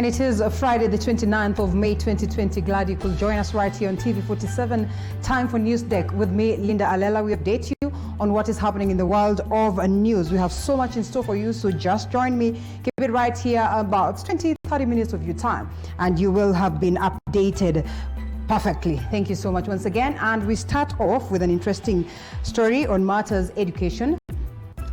And it is Friday, the 29th of May, 2020. Glad you could join us right here on TV47. Time for News Deck. With me, Linda Alela, we update you on what is happening in the world of news. We have so much in store for you, so just join me. Keep it right here, about 20-30 minutes of your time, and you will have been updated perfectly. Thank you so much once again. And we start off with an interesting story on matters education.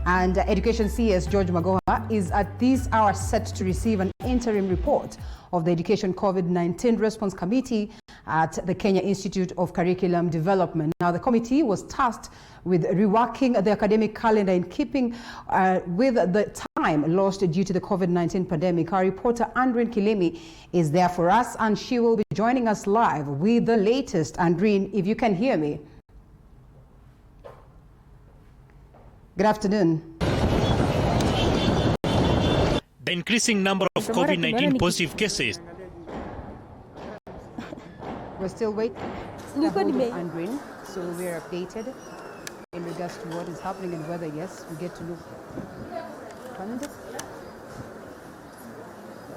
And Education CS George Magoha is at this hour set to receive an interim report of the Education COVID-19 Response Committee at the Kenya Institute of Curriculum Development. Now, the committee was tasked with reworking the academic calendar in keeping with the time lost due to the COVID-19 pandemic. Our reporter Andreen Kilemi is there for us, and she will be joining us live with the latest. Andreen, if you can hear me. Good afternoon. The increasing number of COVID-19 positive cases. We're still waiting. Andreen, so we're updated in regards to what is happening and whether, yes, we get to look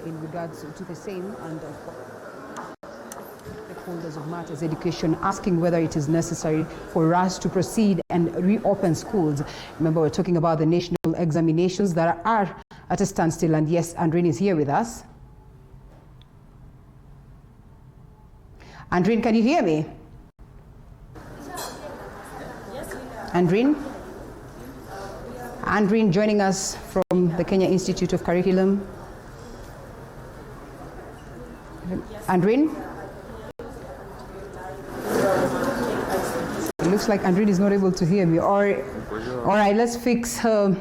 in regards to the same, and stakeholders of matters education asking whether it is necessary for us to proceed and reopen schools. Remember, we're talking about the national examinations that are at a standstill, and yes, Andreen is here with us. Andreen, can you hear me? Andreen? Andreen joining us from the Kenya Institute of Curriculum. Andreen? It looks like Andreen is not able to hear me. All right, let's fix her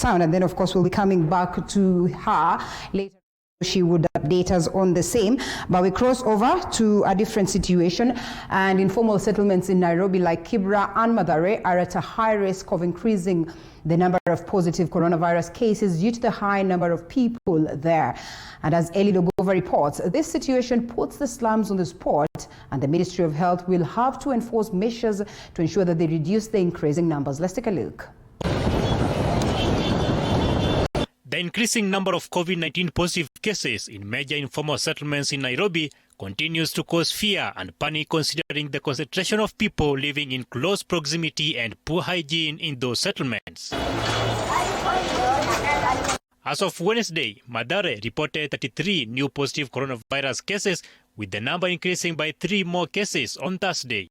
sound, and then of course we'll be coming back to her later. She would update us on the same. But we cross over to a different situation, and informal settlements in Nairobi like Kibra and Mathare are at a high risk of increasing the number of positive coronavirus cases due to the high number of people there. And as Eli Logova reports, this situation puts the slums on the spot, and the Ministry of Health will have to enforce measures to ensure that they reduce the increasing numbers. Let's take a look. The increasing number of COVID-19 positive cases in major informal settlements in Nairobi continues to cause fear and panic, considering the concentration of people living in close proximity and poor hygiene in those settlements. As of Wednesday, Mathare reported 33 new positive coronavirus cases, with the number increasing by 3 more cases on Thursday.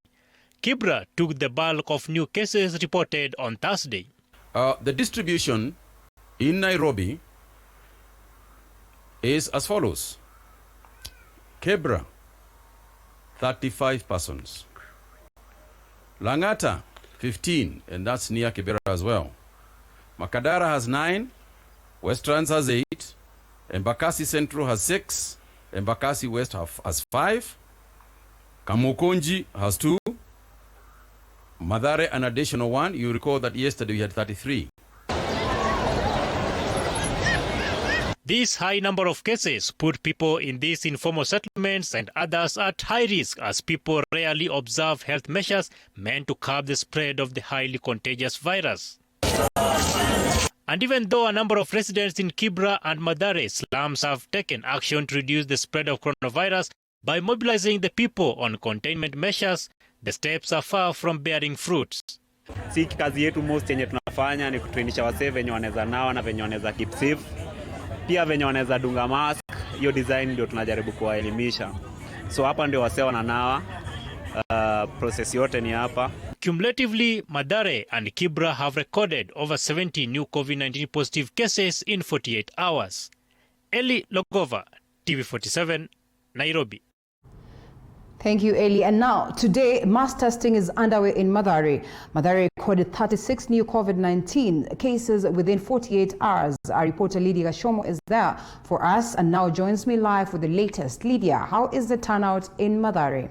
Kibra took the bulk of new cases reported on Thursday. The distribution in Nairobi is as follows. Kibra, 35 persons. Langata, 15, and that's near Kibera as well. Makadara has 9, Westlands has 8, Embakasi Central has 6, Embakasi West has 5, Kamukonji has 2, Mathare an additional 1. You recall that yesterday we had 33. This high number of cases put people in these informal settlements and others at high risk, as people rarely observe health measures meant to curb the spread of the highly contagious virus. And even though a number of residents in Kibra and Mathare slums have taken action to reduce the spread of coronavirus by mobilizing the people on containment measures, the steps are far from bearing fruits. Si kazi yetu most yenye tunafanya ni kutrainisha wasee venye wanaweza nawa na venye wanaweza keep safe. Pia venye wanaweza dunga mask, hiyo design ndio tunajaribu kuwaelimisha. So hapa ndio wasee wananawa, process yote ni hapa. Cumulatively, Mathare and Kibra have recorded over 70 new COVID-19 positive cases in 48 hours. Eli Logova, TV47, Nairobi. Thank you, Eli. And now, today, mass testing is underway in Mathare. Mathare recorded 36 new COVID-19 cases within 48 hours. Our reporter Lydia Gashomo is there for us and now joins me live with the latest. Lydia, how is the turnout in Mathare?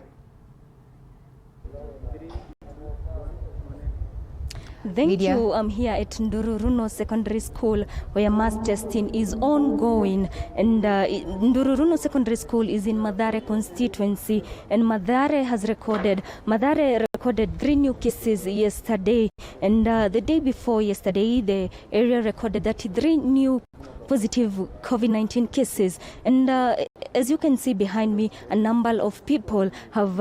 Thank you. I'm here at Ndururuno Secondary School, where mass testing is ongoing. And Ndururuno Secondary School is in Mathare constituency, and Mathare recorded 3 new cases yesterday. And the day before yesterday, the area recorded 33 new positive COVID-19 cases. And as you can see behind me, a number of people have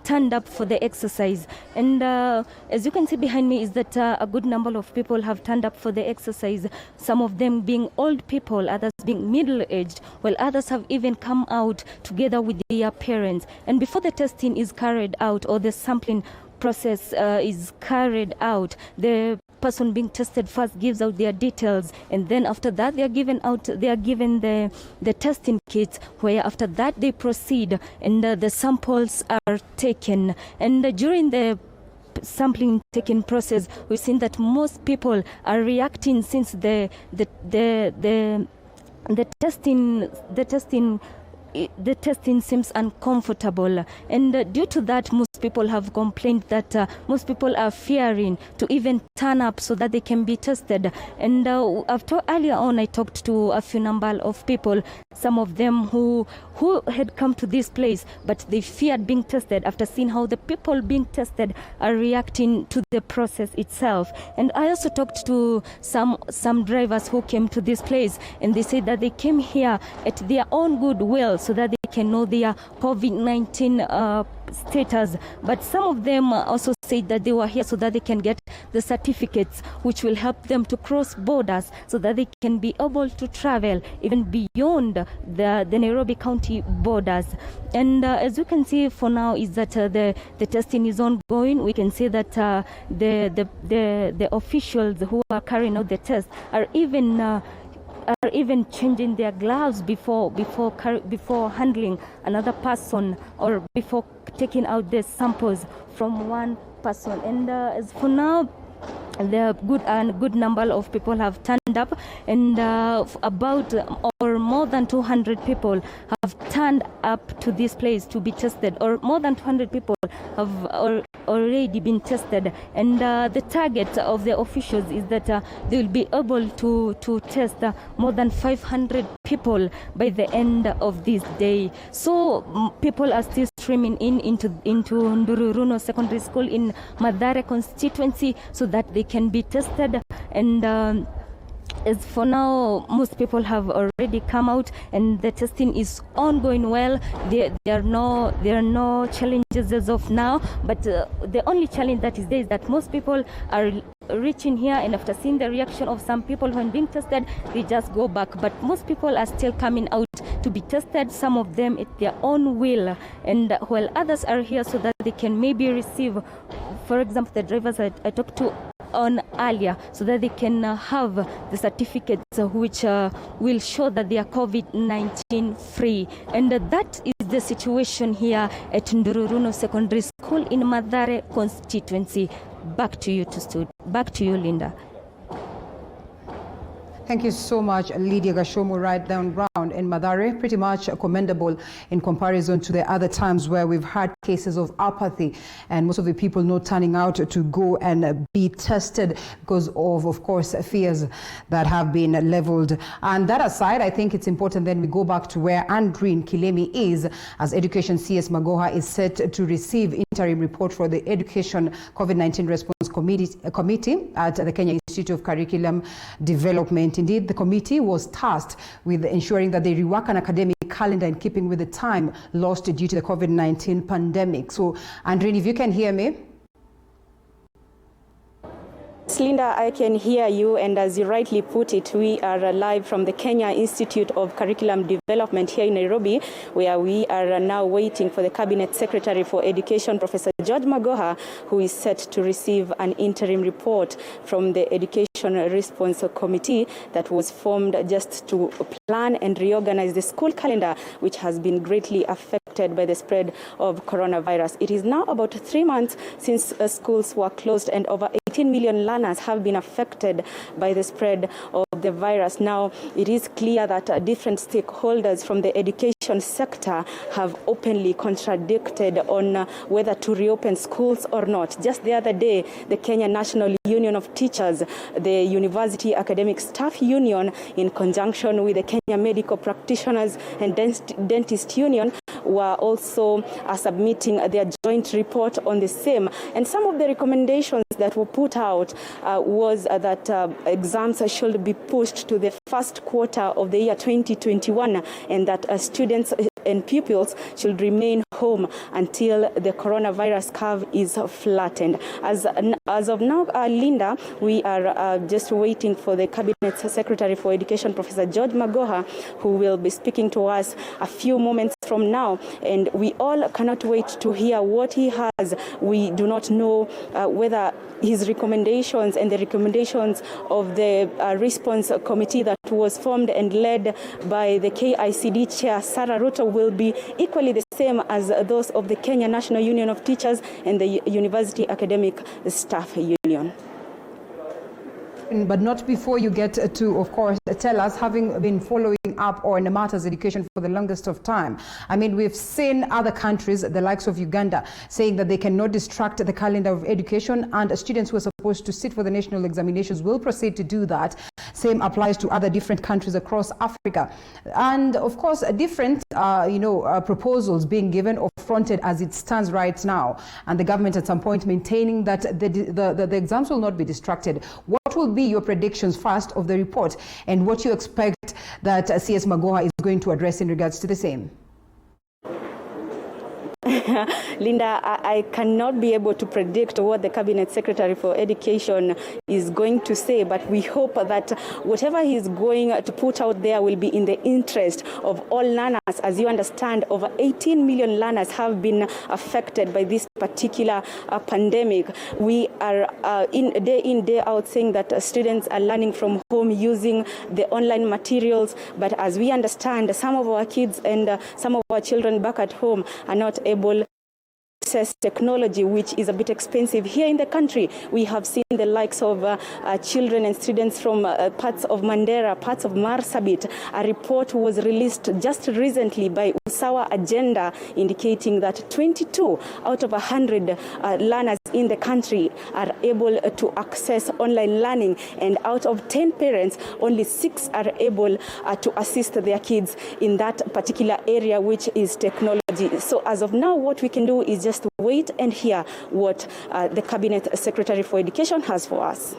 turned up for the exercise. And as you can see behind me is that a good number of people have turned up for the exercise, some of them being old people, others being middle-aged, while others have even come out together with their parents. And before the testing is carried out or the sampling process is carried out, the person being tested first gives out their details, and then after that they are given the testing kits, where after that they proceed and the samples are taken. And during the sampling taking process, we've seen that most people are reacting since the testing seems uncomfortable, and due to that most people have complained that most people are fearing to even turn up so that they can be tested. And earlier on I talked to a few number of people, some of them who had come to this place but they feared being tested after seeing how the people being tested are reacting to the process itself. And I also talked to some drivers who came to this place, and they said that they came here at their own goodwill so that they can know their COVID-19 status. But some of them also said that they were here so that they can get the certificates which will help them to cross borders so that they can be able to travel even beyond the Nairobi County borders. And as you can see for now is that the testing is ongoing. We can see that the officials who are carrying out the test are even changing their gloves before handling another person or before taking out the samples from one person. And as for now, the good number of people have turned up, and about or more than 200 people have turned up to this place to be tested, or more than 200 people have already been tested. And the target of the officials is that they will be able to test more than 500 people by the end of this day. So people are still streaming into Ndururuno Secondary School in Mathare constituency so that they can be tested. And as for now, most people have already come out, and the testing is ongoing well. There are no challenges as of now, but the only challenge that is there is that most people are reaching here, and after seeing the reaction of some people when being tested, they just go back. But most people are still coming out to be tested, some of them at their own will, and while others are here so that they can maybe receive, for example, the drivers I talked to on earlier, so that they can have the certificates which will show that they are COVID-19 free. And that is the situation here at Ndururuno Secondary School in Mathare constituency. Back to you, Linda. Thank you so much, Lydia Gashomo. Right down round in Mathare, pretty much commendable in comparison to the other times where we've had cases of apathy and most of the people not turning out to go and be tested because of course, fears that have been leveled. And that aside, I think it's important then we go back to where Andreen Kilemi is, as Education CS Magoha is set to receive interim report for the Education COVID-19 Response Committee at the Kenya Institute of Curriculum Development. Indeed, the committee was tasked with ensuring that they rework an academic calendar in keeping with the time lost due to the COVID-19 pandemic. So, Andreen, if you can hear me. Linda, I can hear you, and as you rightly put it, we are live from the Kenya Institute of Curriculum Development here in Nairobi, where we are now waiting for the Cabinet Secretary for Education, Professor George Magoha, who is set to receive an interim report from the Education Response Committee that was formed just to plan and reorganize the school calendar, which has been greatly affected by the spread of coronavirus. It is now about 3 months since schools were closed, and over 18 million learners have been affected by the spread of the virus. Now, it is clear that different stakeholders from the education sector have openly contradicted on whether to reopen schools or not. Just the other day, the Kenya National Union of Teachers, the University Academic Staff Union, in conjunction with the Kenya Medical Practitioners and Dentist Union, were also submitting their joint report on the same. And some of the recommendations that were put out was that exams should be pushed to the first quarter of the year 2021, and that students and pupils should remain home until the coronavirus curve is flattened. As of now, Linda, we are just waiting for the Cabinet Secretary for Education, Professor George Magoha, who will be speaking to us a few moments from now, and we all cannot wait to hear what he has. We do not know whether his recommendations and the recommendations of the response committee that was formed and led by the KICD chair, Sarah Ruto, will be equally the same as those of the Kenya National Union of Teachers and the University Academic Staff Union. But not before you get to, of course, tell us, having been following up on matters education for the longest of time. I mean, we've seen other countries, the likes of Uganda, saying that they cannot distract the calendar of education, and students who are supposed to sit for the national examinations will proceed to do that. Same applies to other different countries across Africa. And of course, different, proposals being given or fronted as it stands right now. And the government at some point maintaining that the exams will not be distracted. What will be your predictions first of the report, and what you expect that CS Magoha is going to address in regards to the same? Linda, I cannot be able to predict what the Cabinet Secretary for Education is going to say, but we hope that whatever he's going to put out there will be in the interest of all learners. As you understand, over 18 million learners have been affected by this particular pandemic. We are in, day out saying that students are learning from home using the online materials, but as we understand, some of our kids and some of our children back at home are not able to access technology, which is a bit expensive here in the country. We have seen the likes of children and students from parts of Mandera, parts of Marsabit. A report was released just recently by Usawa Agenda indicating that 22 out of 100 learners in the country are able to access online learning, and out of 10 parents, only 6 are able to assist their kids in that particular area, which is technology. So as of now, what we can do is just wait and hear what the Cabinet Secretary for Education has for us.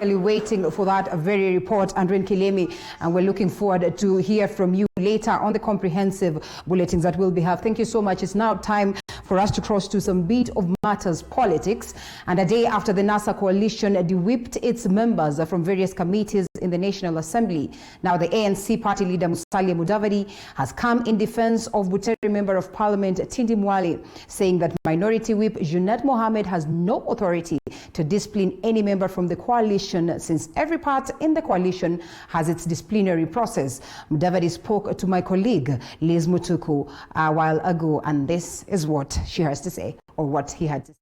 Waiting for that very report, Andrin Kilemi, and we're looking forward to hear from you later on the comprehensive bulletins that we'll be having. Thank you so much. It's now time for us to cross to some beat of matters politics. And a day after the NASA coalition de-whipped its members from various committees in the National Assembly, now the ANC party leader Musalia Mudavadi has come in defense of Butere Member of Parliament Tindi Mwale, saying that Minority Whip Junet Mohammed has no authority to discipline any member from the coalition, since every part in the coalition has its disciplinary process. Mudavadi spoke to my colleague Liz Mutuku a while ago, and this is what she has to say, or what he had to say.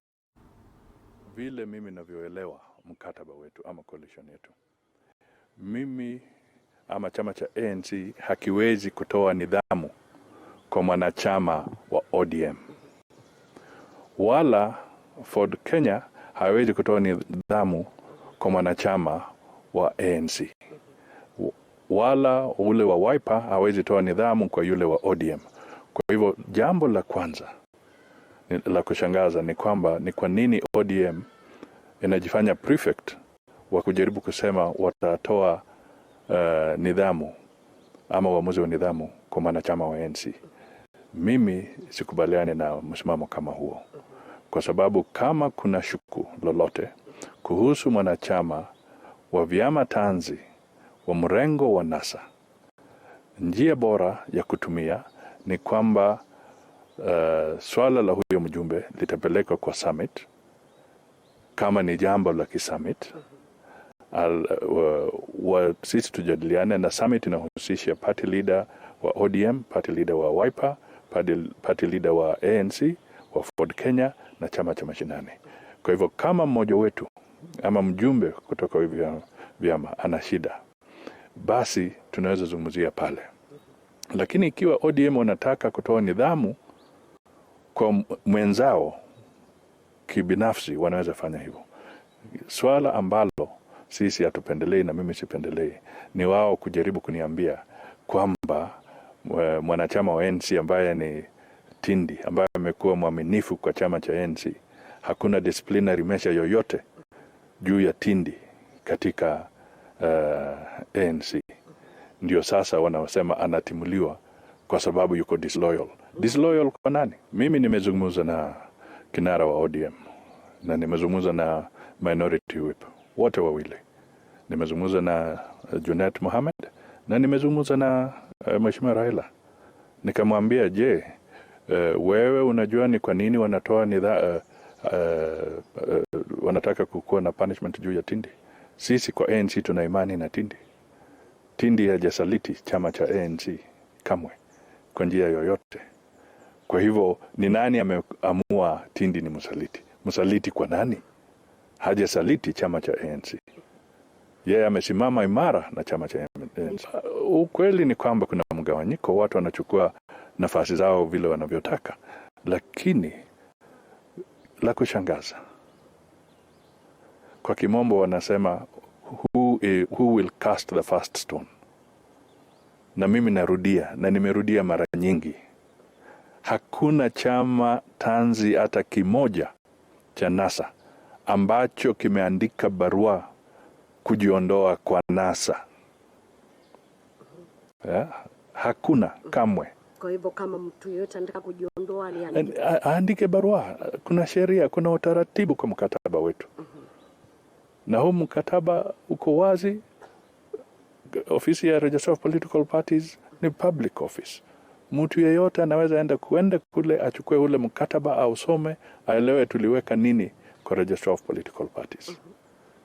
Vile mimi navyoelewa mkataba wetu ama coalition yetu, mimi ama chama cha ANC hakiwezi kutoa nidhamu kwa mwanachama wa ODM, wala Ford Kenya hawezi kutoa nidhamu kwa mwanachama wa ANC, wala ule wa Wiper hawezi toa nidhamu kwa yule wa ODM. Kwa hivyo jambo la kwanza la kushangaza ni kwamba ni kwa nini ODM inajifanya prefect wa kujaribu kusema watatoa nidhamu ama uamuzi wa nidhamu kwa mwanachama wa ANC. Mimi sikubaliani na msimamo kama huo, kwa sababu kama kuna shuku lolote kuhusu mwanachama wa vyama tanzi wa mrengo wa NASA, njia bora ya kutumia ni kwamba swala la huyo mjumbe litapelekwa kwa summit, kama ni jambo la kisummit, sisi tujadiliane, na summit inahusisha party leader wa ODM, party leader wa Wiper, party leader wa ANC, wa Ford Kenya na chama cha mashinani. Kwa hivyo kama mmoja wetu ama mjumbe kutoka hivyo vyama ana shida, basi tunaweza zungumzia pale. Lakini ikiwa ODM wanataka kutoa nidhamu kwa mwenzao kibinafsi, wanaweza fanya hivyo. Swala ambalo sisi hatupendelei na mimi sipendelei ni wao kujaribu kuniambia kwamba mwanachama wa ANC ambaye ni Tindi, ambaye amekuwa mwaminifu kwa chama cha ANC. Hakuna disciplinary measure yoyote juu ya Tindi katika ANC. Ndio sasa wanaosema anatimuliwa kwa sababu yuko disloyal. Disloyal kwa nani? Mimi nimezungumza na kinara wa ODM na nimezungumza na minority whip wote wawili. Nimezungumza na Junet Mohamed na nimezungumza na Mheshimiwa Raila. Nikamwambia, je, wewe unajua ni kwa nini wanatoa wanataka kukuwa na punishment juu ya Tindi? Sisi kwa ANC tuna imani na Tindi. Tindi hajasaliti chama cha ANC kamwe kwa njia yoyote. Kwa hivyo ni nani ameamua Tindi ni msaliti? Msaliti kwa nani? Hajasaliti chama cha ANC. Yeye amesimama imara na chama cha ANC. Ukweli ni kwamba kuna mgawanyiko, watu wanachukua nafasi zao vile wanavyotaka, lakini la kushangaza, kwa kimombo wanasema who will cast the first stone. Na mimi narudia, na nimerudia mara nyingi, hakuna chama tanzi hata kimoja cha NASA ambacho kimeandika barua kujiondoa kwa NASA. Hakuna kamwe. Kwa hivyo kama mtu yote anataka kujiondoa aandike barua. Kuna sheria, kuna utaratibu kwa mkataba wetu. Na huu mkataba uko wazi. Ofisi ya Register of Political Parties ni public office. Mtu yeyote anaweza kuenda kule achukue ule mkataba au some, aelewe tuliweka nini kwa Register of Political Parties.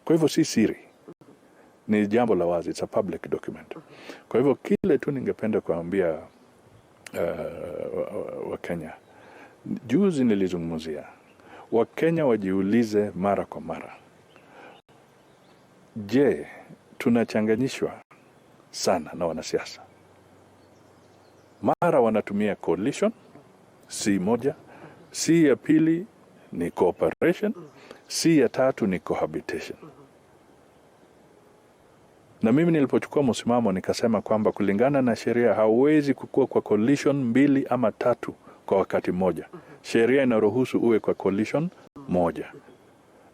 Kwa hivyo si siri. Ni jambo la wazi, it's a public document. Kwa hivyo kile tu ningependa kuambia Wakenya. Juzi nilizungumzia, Wakenya wajiulize mara kwa mara. Je, tunachanganyishwa sana na wanasiasa? Mara wanatumia coalition, C moja, C ya pili ni cooperation, C ya tatu ni cohabitation. Na mimi nilipochukua msimamo nikasema kwamba kulingana na sheria hauwezi kukua kwa coalition 2 ama 3 kwa wakati mmoja. Sheria inaruhusu uwe kwa coalition moja.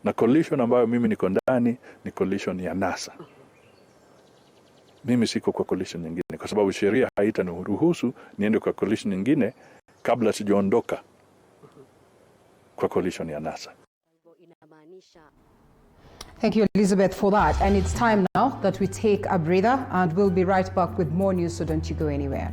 Na coalition ambayo mimi niko ndani ni coalition ya NASA. Mimi siko kwa coalition nyingine kwa sababu sheria haitaniruhusu niende kwa coalition nyingine kabla sijaondoka kwa coalition ya NASA. Thank you, Elizabeth, for that. And it's time now that we take a breather, and we'll be right back with more news, so don't you go anywhere.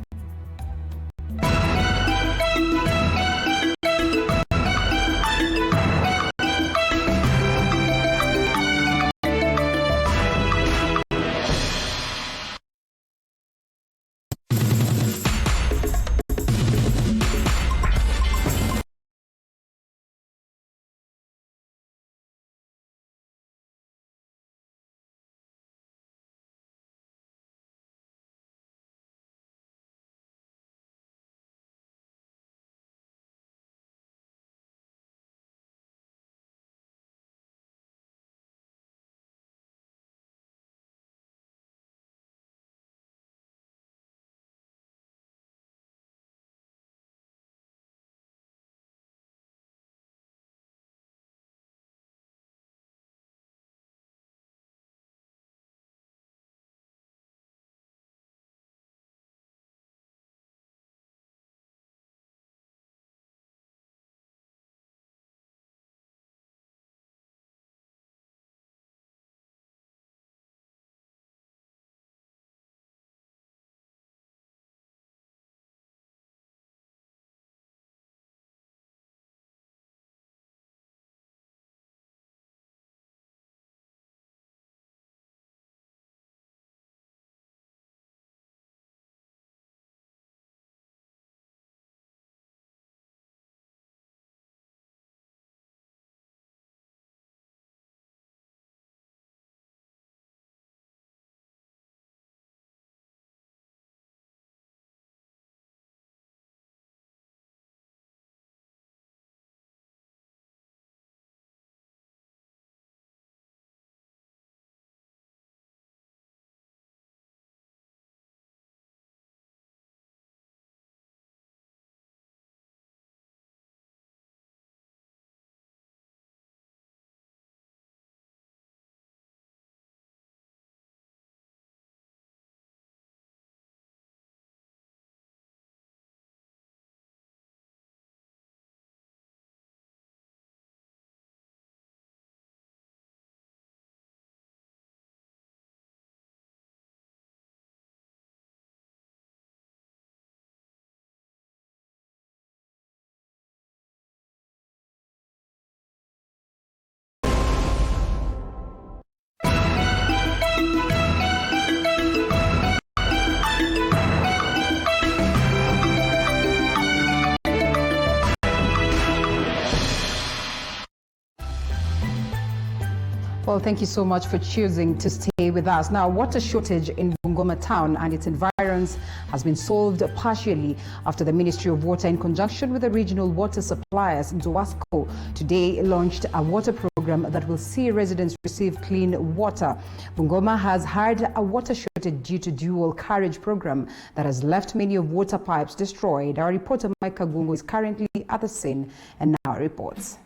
Well, thank you so much for choosing to stay with us. Now, water shortage in Bungoma town and its environs has been solved partially after the Ministry of Water, in conjunction with the regional water suppliers, Nzowasco, today launched a water program that will see residents receive clean water. Bungoma has had a water shortage due to dual carriage program that has left many of water pipes destroyed. Our reporter Mike Kagungo is currently at the scene and now reports.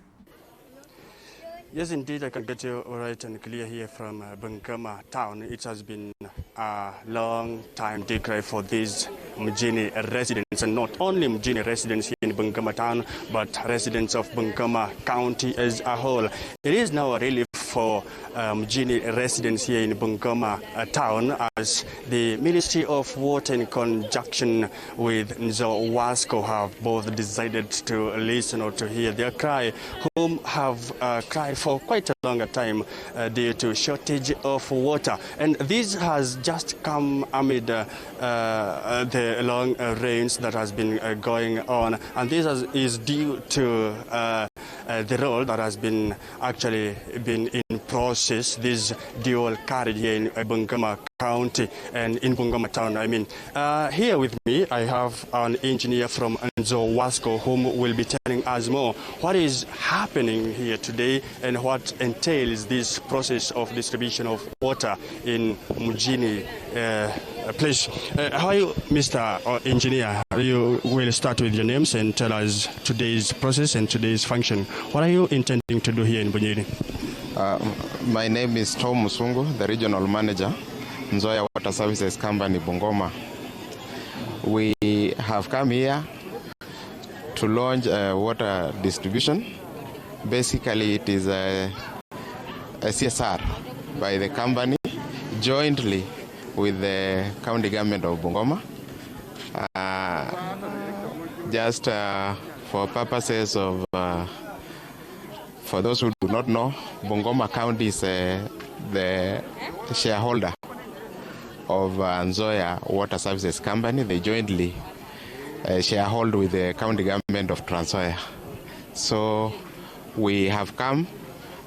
Yes, indeed, I can get you all right and clear here from Bungoma town. It has been a long time decry for these Mjini residents, and not only Mjini residents here in Bungoma town, but residents of Bungoma County as a whole. It is now a relief for Mjini residents here in Bungoma town, as the Ministry of Water, in conjunction with Nzowasco, have both decided to listen or to hear their cry, whom have cried for quite a longer time due to shortage of water. And this has just come amid the long rains that has been going on, and this is due to the road that has been actually been in process, this dual carriage here in Bungoma County and in Bungoma town. I mean, here with me I have an engineer from Nzowasco whom will be telling us more what is happening here today and what entails this process of distribution of water in Mjini. Please, how are you, Mr. Engineer? You will start with your names and tell us today's process and today's function. What are you intending to do here in Mjini? My name is Tom Musungu, the regional manager, Nzoia Water Services Company, Bungoma. We have come here to launch water distribution. Basically, it is a CSR by the company jointly with the county government of Bungoma. Just for purposes of, for those who do not know, Bungoma County is the shareholder of Nzoia Water Services Company. They jointly sharehold with the county government of Nzoia. So we have come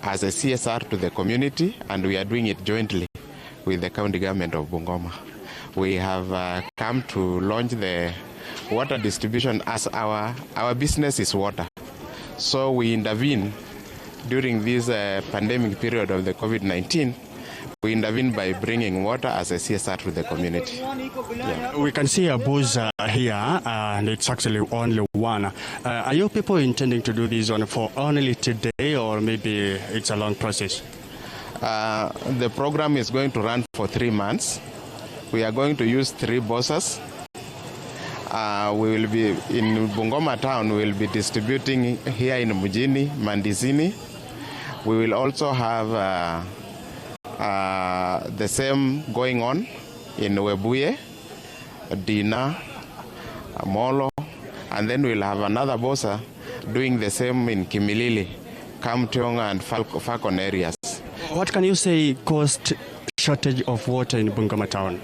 as a CSR to the community, and we are doing it jointly with the county government of Bungoma. We have come to launch the water distribution, as our business is water. So we intervene during this pandemic period of the COVID-19. We intervene by bringing water as a CSR to the community. Yeah. We can see a booth here, and it's actually only one. Are you people intending to do this one for only today, or maybe it's a long process? The program is going to run for 3 months. We are going to use 3 buses. We will be in Bungoma town. We will be distributing here in Mjini, Mandizini. We will also have the same going on in Webuye, Dina, Molo, and then we'll have another bossa doing the same in Kimilili, Kamtiong, and Falcon areas. What can you say caused shortage of water in Bungoma town?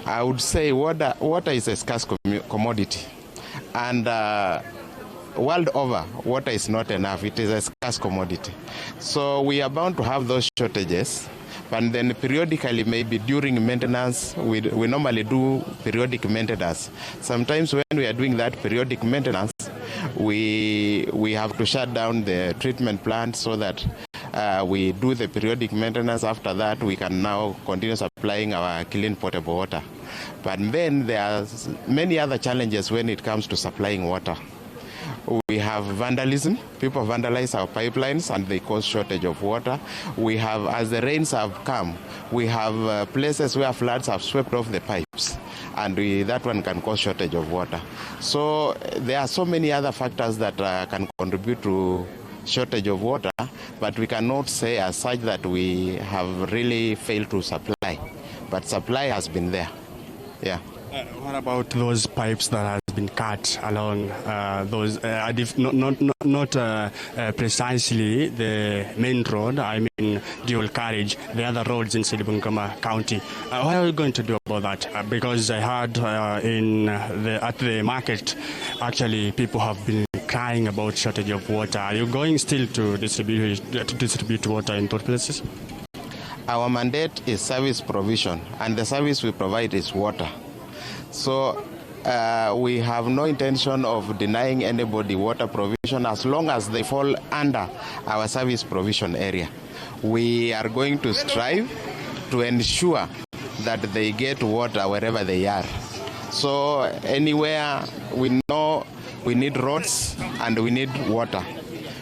I would say water is a scarce commodity, and world over, water is not enough. It is a scarce commodity. So we are bound to have those shortages. And then periodically, maybe during maintenance, we normally do periodic maintenance. Sometimes when we are doing that periodic maintenance, we have to shut down the treatment plant so that we do the periodic maintenance. After that, we can now continue supplying our clean potable water. But then there are many other challenges when it comes to supplying water. We have vandalism. People vandalize our pipelines and they cause shortage of water. We have, as the rains have come, we have places where floods have swept off the pipes, and that one can cause shortage of water. So there are so many other factors that can contribute to shortage of water, but we cannot say as such that we have really failed to supply. But supply has been there. Yeah. What about those pipes that has been cut along those, not precisely the main road, I mean dual carriage, the other roads in Bungoma County? What are you going to do about that? Because I heard at the market, actually people have been crying about shortage of water. Are you going still to distribute water in those places? Our mandate is service provision, and the service we provide is water. So we have no intention of denying anybody water provision as long as they fall under our service provision area. We are going to strive to ensure that they get water wherever they are. So anywhere we know we need roads and we need water.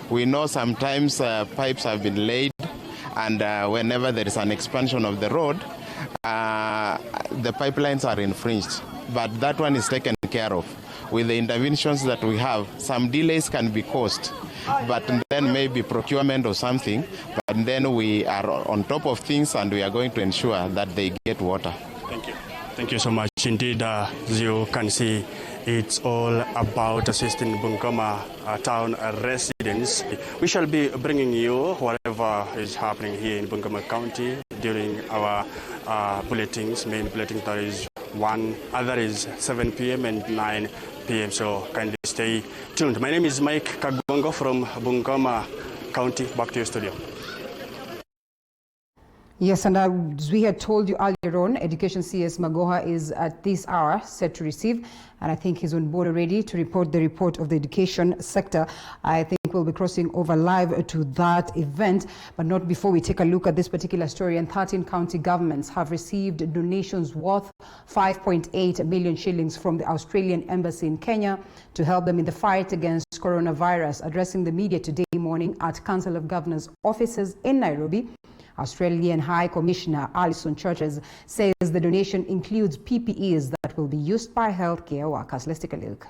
We know sometimes pipes have been laid, and whenever there is an expansion of the road, the pipelines are infringed. But that one is taken care of. With the interventions that we have, some delays can be caused, but then maybe procurement or something, but then we are on top of things and we are going to ensure that they get water. Thank you. Thank you so much. Indeed, as you can see, it's all about assisting Bungoma town residents. We shall be bringing you whatever is happening here in Bungoma County during our bulletins, main bulletins. That is one, other is 7 p.m. and 9 p.m. So kindly stay tuned. My name is Mike Kagongo from Bungoma County. Back to your studio. Yes, and as we had told you earlier on, Education CS Magoha is at this hour set to receive, and I think he's on board already to report the report of the education sector. I think we'll be crossing over live to that event, but not before we take a look at this particular story. And 13 county governments have received donations worth 5.8 million shillings from the Australian Embassy in Kenya to help them in the fight against coronavirus. Addressing the media today morning at Council of Governors offices in Nairobi, Australian High Commissioner Alison Churches says the donation includes PPEs that will be used by healthcare workers. Let's take a look.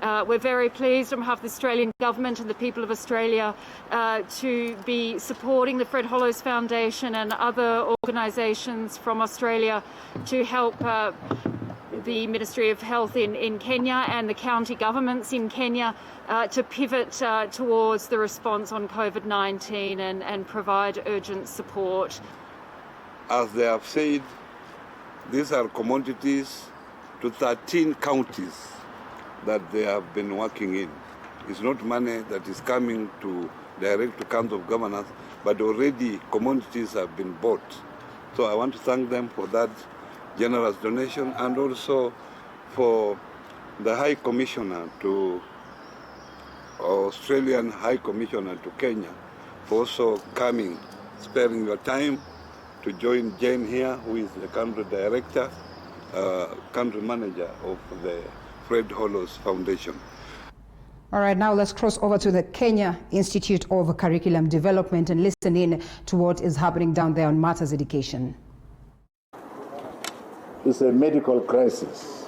We're very pleased on behalf of the Australian Government and the people of Australia to be supporting the Fred Hollows Foundation and other organisations from Australia to help the Ministry of Health in Kenya and the county governments in Kenya to pivot towards the response on COVID-19 and provide urgent support. As they have said, these are commodities to 13 counties that they have been working in. It's not money that is coming direct to Council of Governors, but already commodities have been bought. So I want to thank them for that generous donation, and also for the High Commissioner to Australian High Commissioner to Kenya for also coming, sparing your time to join Jane here, who is the country director, country manager of the Fred Hollows Foundation. All right, now let's cross over to the Kenya Institute of Curriculum Development and listen in to what is happening down there on matters education. It's a medical crisis.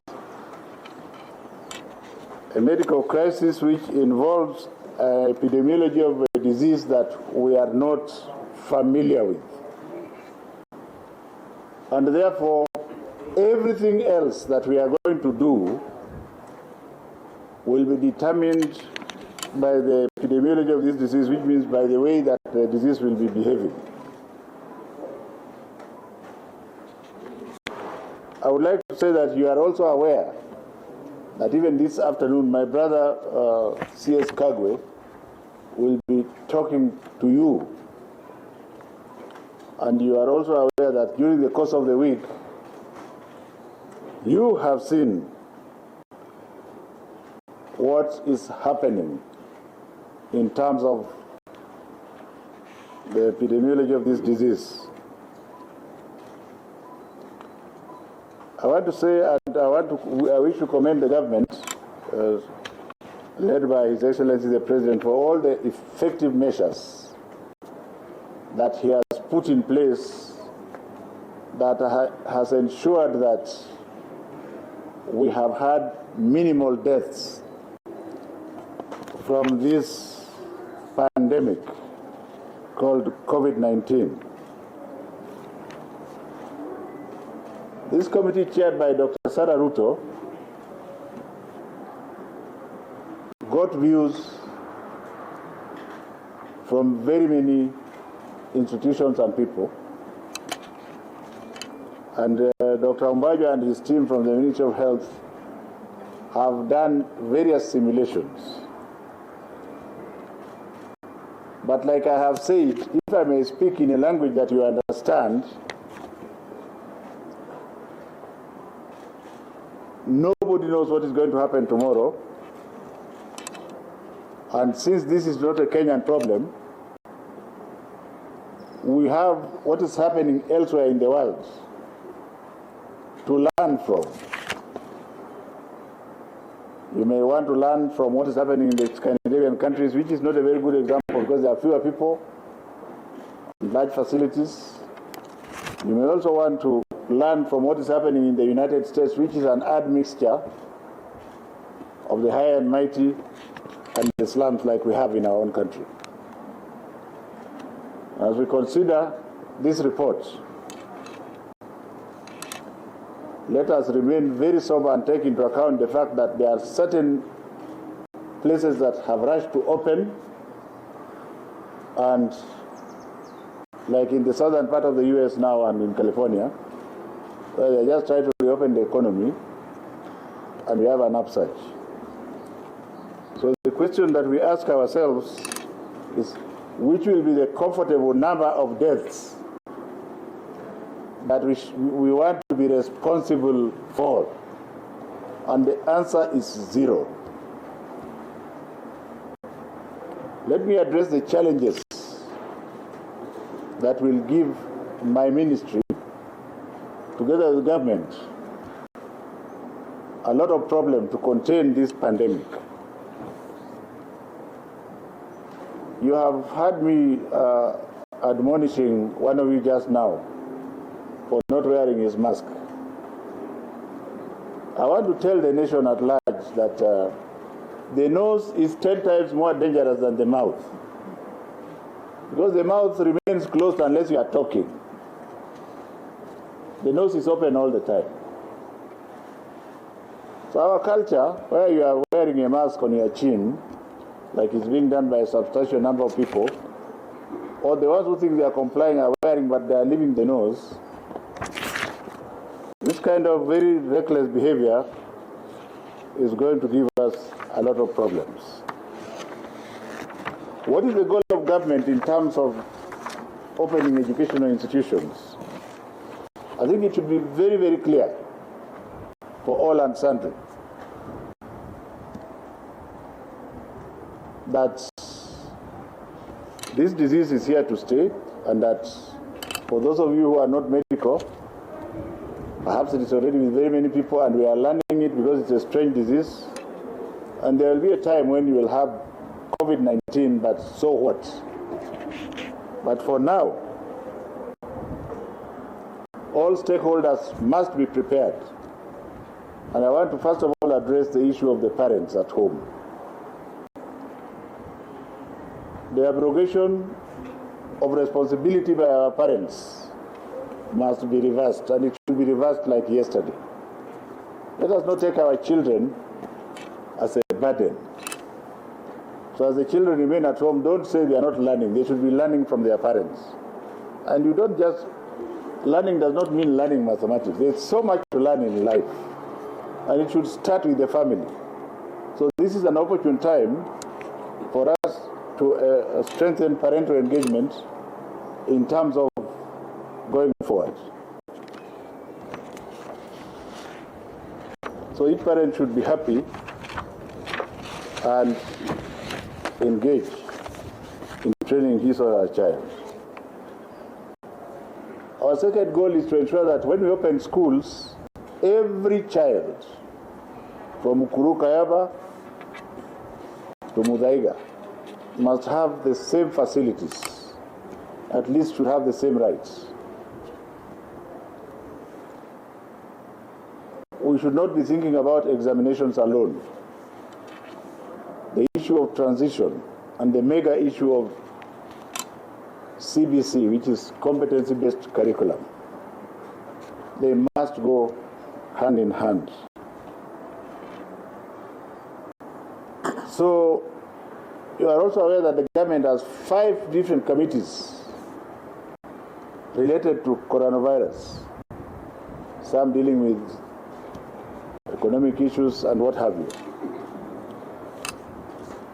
A medical crisis which involves epidemiology of a disease that we are not familiar with. And therefore, everything else that we are going to do will be determined by the epidemiology of this disease, which means by the way that the disease will be behaving. I would like to say that you are also aware that even this afternoon, my brother C.S. Kagwe will be talking to you. And you are also aware that during the course of the week, you have seen what is happening in terms of the epidemiology of this disease. I want to say, and I wish to commend the government, led by His Excellency the President, for all the effective measures that he has put in place that has ensured that we have had minimal deaths from this pandemic called COVID-19. This committee, chaired by Dr. Sarah Ruto, got views from very many institutions and people. And Dr. Umbajo and his team from the Ministry of Health have done various simulations But like I have said, if I may speak in a language that you understand, nobody knows what is going to happen tomorrow. And since this is not a Kenyan problem, we have what is happening elsewhere in the world to learn from. You may want to learn from what is happening in the Scandinavian countries, which is not a very good example because there are fewer people, large facilities. You may also want to learn from what is happening in the United States, which is an admixture of the high and mighty and the slums like we have in our own country. As we consider this report, let us remain very sober and take into account the fact that there are certain places that have rushed to open, and like in the southern part of the US now and in California, where they're just trying to reopen the economy, and we have an upsurge. So the question that we ask ourselves is, which will be the comfortable number of deaths that we want to be responsible for? And the answer is 0. Let me address the challenges that will give my ministry, together with the government, a lot of problem to contain this pandemic. You have heard me admonishing one of you just now for not wearing his mask. I want to tell the nation at large that the nose is 10 times more dangerous than the mouth, because the mouth remains closed unless you are talking. The nose is open all the time. So our culture, where you are wearing a mask on your chin, like it's being done by a substantial number of people, or the ones who think they are complying are wearing but they are leaving the nose, this kind of very reckless behavior is going to give us a lot of problems. What is the goal of government in terms of opening educational institutions? I think it should be very, very clear for all and sundry that this disease is here to stay, and that for those of you who are not medical, perhaps it is already with very many people and we are learning it because it's a strange disease, and there will be a time when you will have COVID-19, but so what? But for now, all stakeholders must be prepared. And I want to first of all address the issue of the parents at home. The abrogation of responsibility by our parents must be reversed, and it should be reversed like yesterday. Let us not take our children as a burden. So as the children remain at home, don't say they are not learning. They should be learning from their parents. And you don't just, learning does not mean learning mathematics. There's so much to learn in life, and it should start with the family. So this is an opportune time for us to strengthen parental engagement in terms of going forward. So each parent should be happy and engaged in training his or her child. Our second goal is to ensure that when we open schools, every child from Ukuru Kayaba to Mudaiga must have the same facilities, at least should have the same rights. We should not be thinking about examinations alone. The issue of transition and the mega issue of CBC, which is competency-based curriculum, they must go hand in hand. So you are also aware that the government has 5 different committees related to coronavirus, some dealing with economic issues and what have you.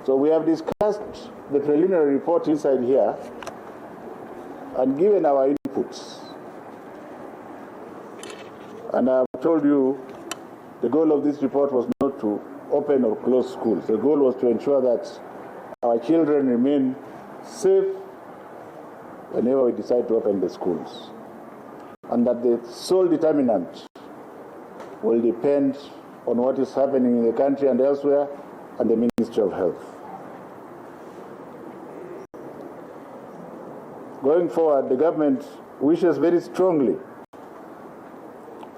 So we have discussed the preliminary report inside here and given our inputs. And I've told you the goal of this report was not to open or close schools. The goal was to ensure that our children remain safe whenever we decide to open the schools. And that the sole determinant will depend on what is happening in the country and elsewhere and the Ministry of Health. Going forward, the government wishes very strongly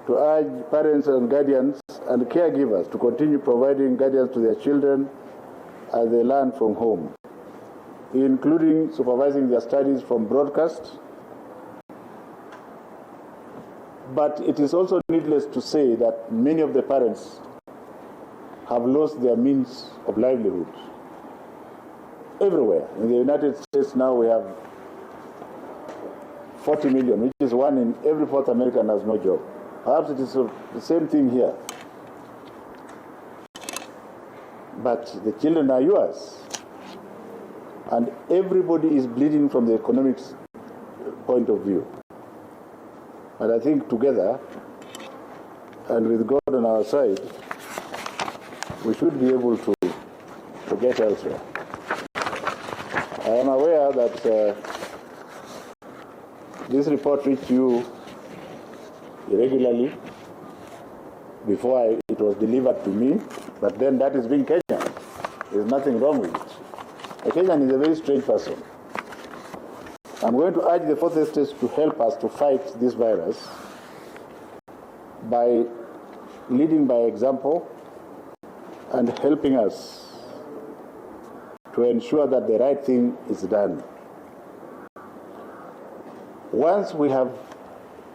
to urge parents and guardians and caregivers to continue providing guidance to their children as they learn from home, including supervising their studies from broadcast. But it is also needless to say that many of the parents have lost their means of livelihood. Everywhere. In the United States now we have 40 million, which is one in every fourth American has no job. Perhaps it is the same thing here. But the children are yours. And everybody is bleeding from the economic point of view. And I think together, and with God on our side, we should be able to get elsewhere. I am aware that this report reached you irregularly before it was delivered to me, but then that is being Kenyan. There's nothing wrong with it. A Kenyan is a very strange person. I'm going to urge the fourth estate to help us to fight this virus by leading by example and helping us to ensure that the right thing is done. Once we have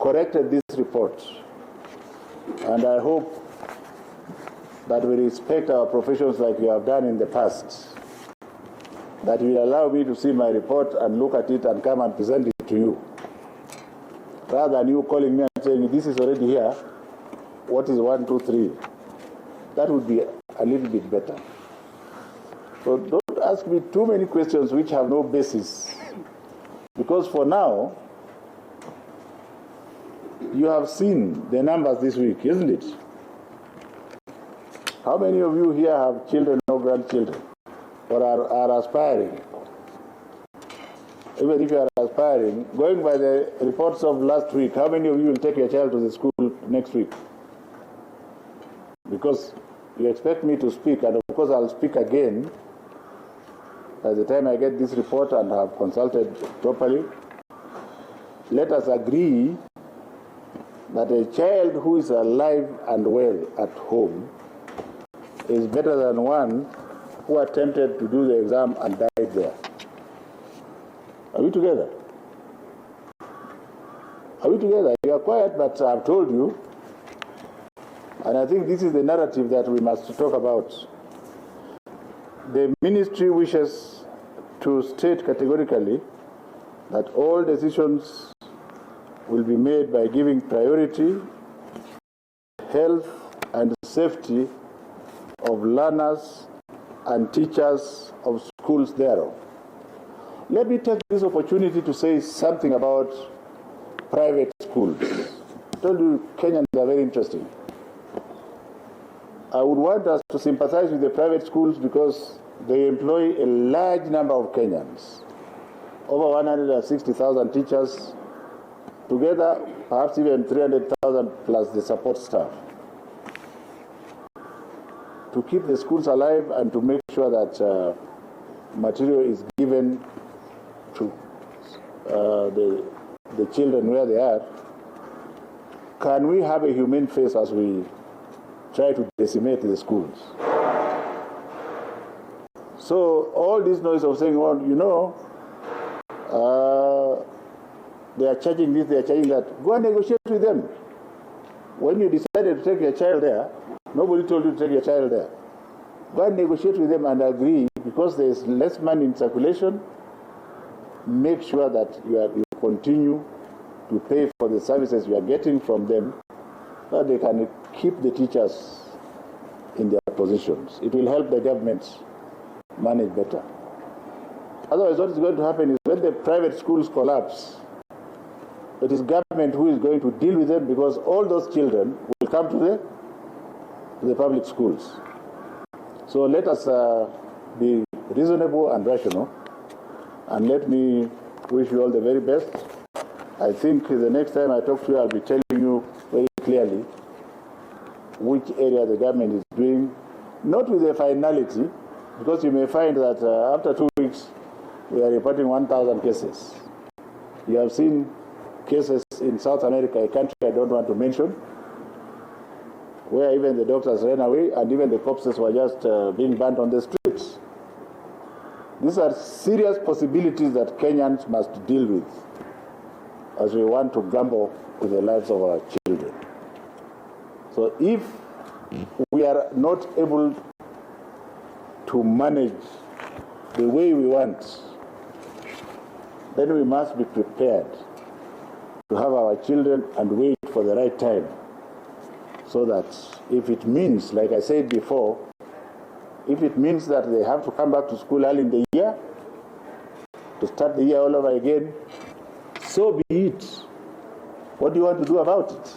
corrected this report, and I hope that we respect our professions like you have done in the past, that will allow me to see my report and look at it and come and present it to you. Rather than you calling me and saying, this is already here, what is 1, 2, 3? That would be a little bit better. So don't ask me too many questions which have no basis. Because for now, you have seen the numbers this week, isn't it? How many of you here have children or grandchildren? Or are aspiring? Even if you are aspiring, going by the reports of last week, how many of you will take your child to the school next week? Because you expect me to speak, and of course I'll speak again by the time I get this report and have consulted properly. Let us agree that a child who is alive and well at home is better than one who attempted to do the exam and died there. Are we together? Are we together? You are quiet, but I've told you, and I think this is the narrative that we must talk about. The ministry wishes to state categorically that all decisions will be made by giving priority to health and safety of learners and teachers of schools thereof. Let me take this opportunity to say something about private schools. I told you Kenyans are very interesting. I would want us to sympathize with the private schools because they employ a large number of Kenyans. Over 160,000 teachers, together perhaps even 300,000 plus the support staff. To keep the schools alive and to make sure that material is given to the children where they are, can we have a humane face as we try to decimate the schools? So all this noise of saying, well, you know, they are charging this, they are charging that, go and negotiate with them. When you decided to take your child there, nobody told you to take your child there. Go and negotiate with them and agree, because there is less money in circulation. Make sure that you continue to pay for the services you are getting from them, so that they can keep the teachers in their positions. It will help the government manage better. Otherwise, what is going to happen is when the private schools collapse, it is government who is going to deal with them, because all those children will come to the public schools. So let us be reasonable and rational, and let me wish you all the very best. I think the next time I talk to you, I'll be telling you very clearly which area the government is doing, not with a finality, because you may find that after 2 weeks, we are reporting 1,000 cases. You have seen cases in South America, a country I don't want to mention, where even the doctors ran away and even the corpses were just being burnt on the streets. These are serious possibilities that Kenyans must deal with as we want to gamble with the lives of our children. So if we are not able to manage the way we want, then we must be prepared to have our children and wait for the right time, so that if it means, like I said before, if it means that they have to come back to school early in the year, to start the year all over again, so be it. What do you want to do about it?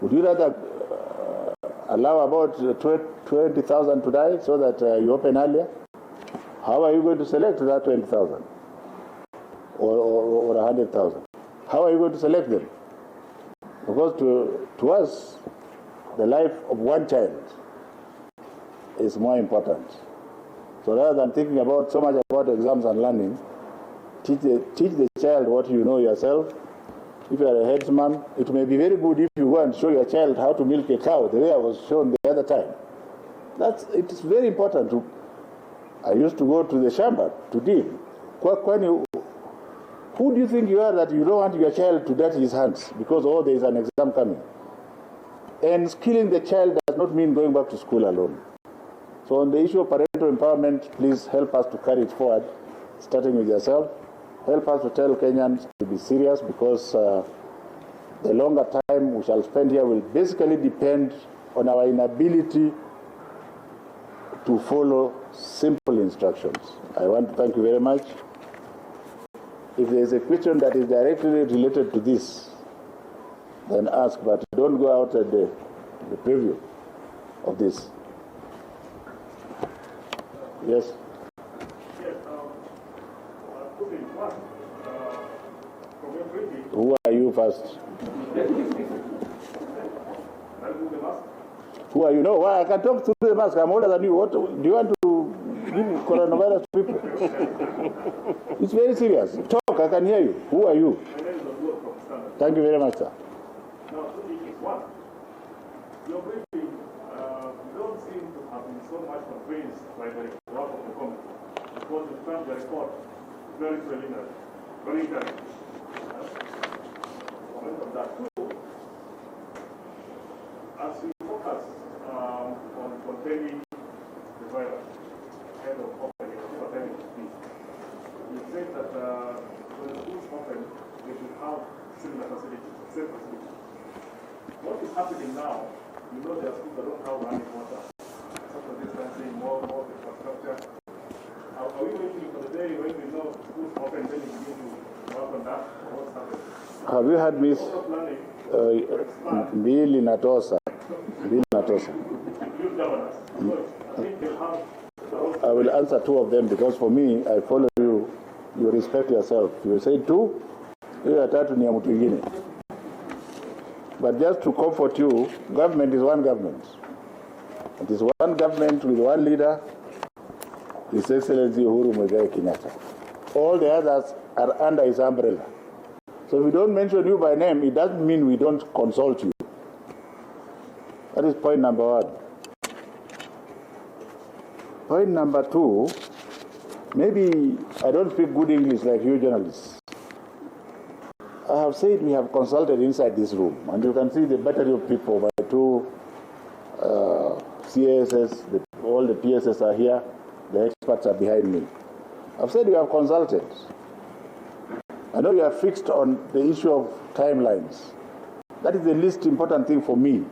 Would you rather allow about 20,000 to die so that you open earlier? How are you going to select that 20,000 or 100,000? How are you going to select them? Because to us, the life of one child is more important. So rather than thinking about so much about exams and learning, teach the child what you know yourself. If you are a headsman, it may be very good if you go and show your child how to milk a cow, the way I was shown the other time. It is very important. I used to go to the shamba to deal. Who do you think you are that you don't want your child to dirty his hands because, there is an exam coming? And skilling the child does not mean going back to school alone. So on the issue of parental empowerment, please help us to carry it forward, starting with yourself. Help us to tell Kenyans to be serious, because the longer time we shall spend here will basically depend on our inability to follow simple instructions. I want to thank you very much. If there is a question that is directly related to this, then ask, but don't go out at the preview of this. Yes? Who are you first? Who are you? No, I can talk through the mask. I'm older than you. What do you want to give coronavirus to people? It's very serious. Talk, I can hear you. Who are you? Thank you very much, sir. Now, two issues. One, your briefing don't seem to have been so much convinced by the work of the committee, because you found the report very preliminary, very indirect. Comment on that. Two, as you focus on containing the virus, ahead of opening, you say that when the schools open, they should have similar facilities, same facilities. What is happening now, you know there are schools that don't have running water, social distancing, more infrastructure. Are we waiting for the day when we know schools open, then we begin to work on that? What's happening? Have you had Miss Billy Natosa? I will answer two of them, because for me, I follow you, you respect yourself. You say two, you are tatu ni ya mtu ingine. But just to comfort you, government is one government. It is one government with one leader, His Excellency Uhuru Muigai Kenyatta. All the others are under his umbrella. So if we don't mention you by name, it doesn't mean we don't consult you. That is point number one. Point number two, maybe I don't speak good English like you journalists. I have said we have consulted inside this room, and you can see the battery of people. My two CSS, all the PSS are here, the experts are behind me. I've said we have consulted. I know you are fixed on the issue of timelines. That is the least important thing for me.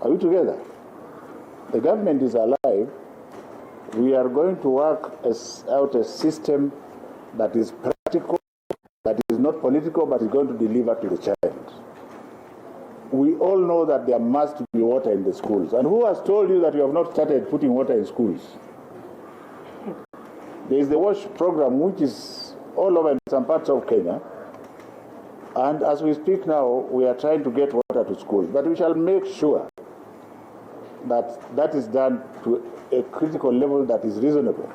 Are we together? The government is alive we are going to work out a system that is practical, that is not political, but is going to deliver to the child. We all know that there must be water in the schools. And who has told you that you have not started putting water in schools? There is the WASH program, which is all over in some parts of Kenya. And as we speak now, we are trying to get water to schools. But we shall make sure that that is done to a critical level that is reasonable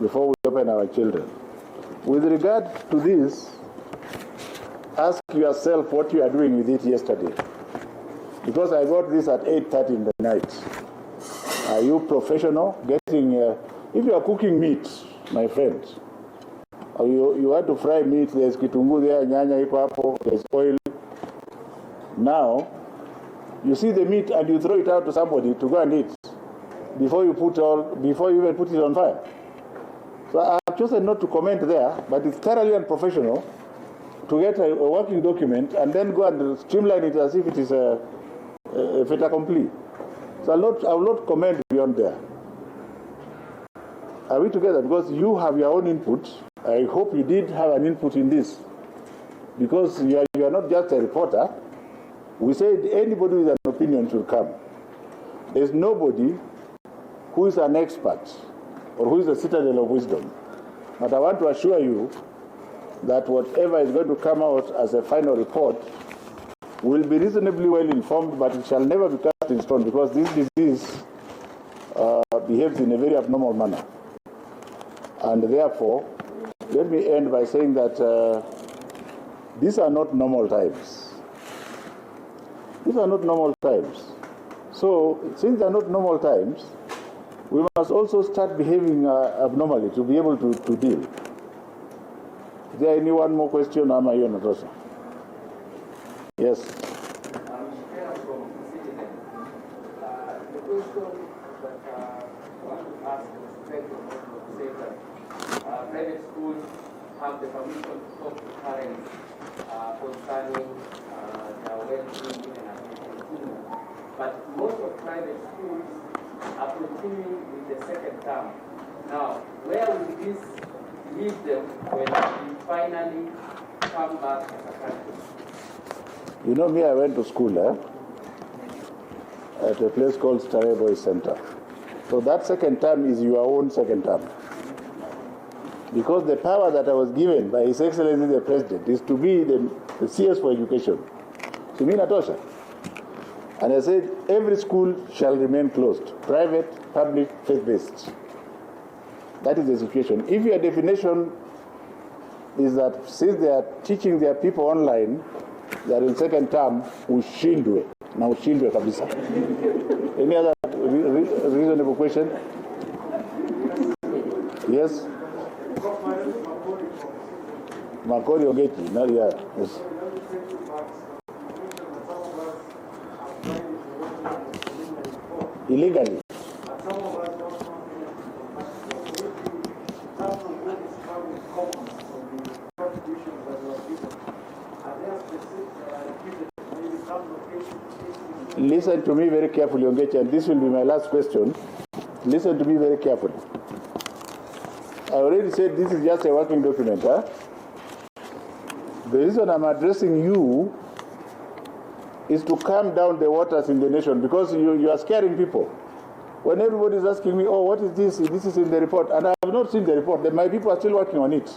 before we open our children. With regard to this, ask yourself what you are doing with it yesterday. Because I got this at 8:30 in the night. Are you professional? If you are cooking meat, my friend, or you want to fry meat, there's kitungu there, nyanya, ipapo, there's oil. Now, you see the meat and you throw it out to somebody to go and eat before you even put it on fire. So I have chosen not to comment there, but it's thoroughly unprofessional to get a working document and then go and streamline it as if it is a fait accompli. So I will not comment beyond there. Are we together? Because you have your own input. I hope you did have an input in this. Because you are not just a reporter. We said anybody with an opinion should come. There's nobody who is an expert or who is a citadel of wisdom. But I want to assure you that whatever is going to come out as a final report will be reasonably well informed, but it shall never be cast in stone because this disease behaves in a very abnormal manner. And therefore, let me end by saying that these are not normal times. These are not normal times. So, since they are not normal times, we must also start behaving abnormally to be able to deal. Is there any one more question, Amayo Natosha? Yes. The question that I want to ask is say that private schools have the permission to talk to parents concerning their well-being and continuing. But most of private schools are continuing with the second term. Now, where will this leave them when we finally come back as a country? You know me, I went to school at a place called Starehe Boys Center. So that second term is your own second term. Because the power that I was given by His Excellency the President is to be the CS for education. So me, Natosha. And I said, every school shall remain closed. Private, public, faith-based. That is the situation. If your definition is that since they are teaching their people online, they are in second term, ushindwe. Na ushindwe kabisa. Any other reasonable question? Yes? Makori Ogechi, not here. Yes. Illegally. Listen to me very carefully, Ongechi, and this will be my last question. Listen to me very carefully. I already said this is just a working document. Huh? The reason I'm addressing you is to calm down the waters in the nation because you are scaring people. When everybody is asking me, oh, what is this? This is in the report. And I have not seen the report. Then my people are still working on it.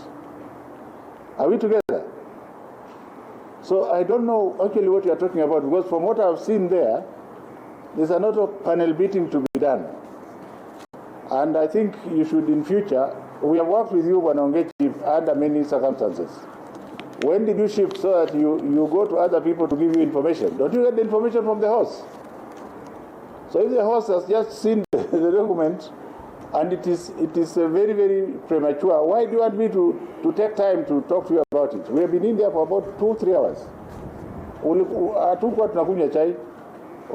Are we together? So I don't know actually what you are talking about because from what I've seen there's a lot of panel beating to be done. And I think you should in future, we have worked with you, Wanongechi, under many circumstances. When did you shift so that you go to other people to give you information? Don't you get the information from the horse? So if the horse has just seen the document and it is very, very premature, why do you want me to take time to talk to you about it? We have been in there for about 2-3 hours. We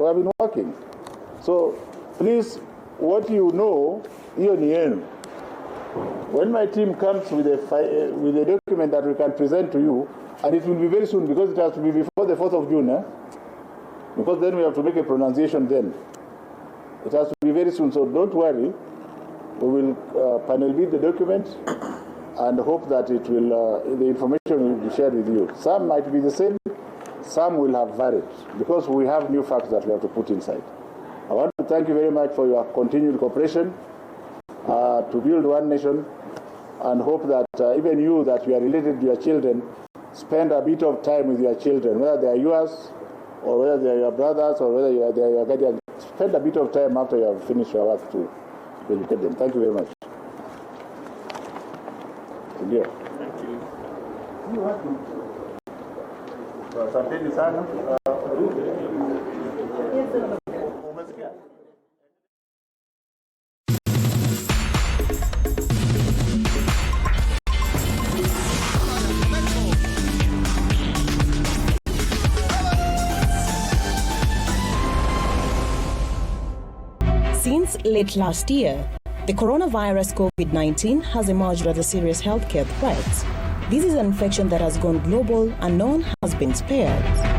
have been working. So please, what you know, when my team comes with a document that we can present to you, and it will be very soon because it has to be before the 4th of June, because then we have to make a pronunciation then. It has to be very soon, so don't worry. We will panel beat the document and hope that it will, the information will be shared with you. Some might be the same, some will have varied, because we have new facts that we have to put inside. I want to thank you very much for your continued cooperation to build one nation, and hope that even you that you are related to your children, spend a bit of time with your children, whether they are yours, or whether they are your brothers, or whether they are your guardians. Spend a bit of time after you have finished your work to educate them. Thank you very much. Thank you. You're welcome. Asanteni sana. Since late last year, the coronavirus COVID-19 has emerged as a serious healthcare threat. This is an infection that has gone global and none has been spared.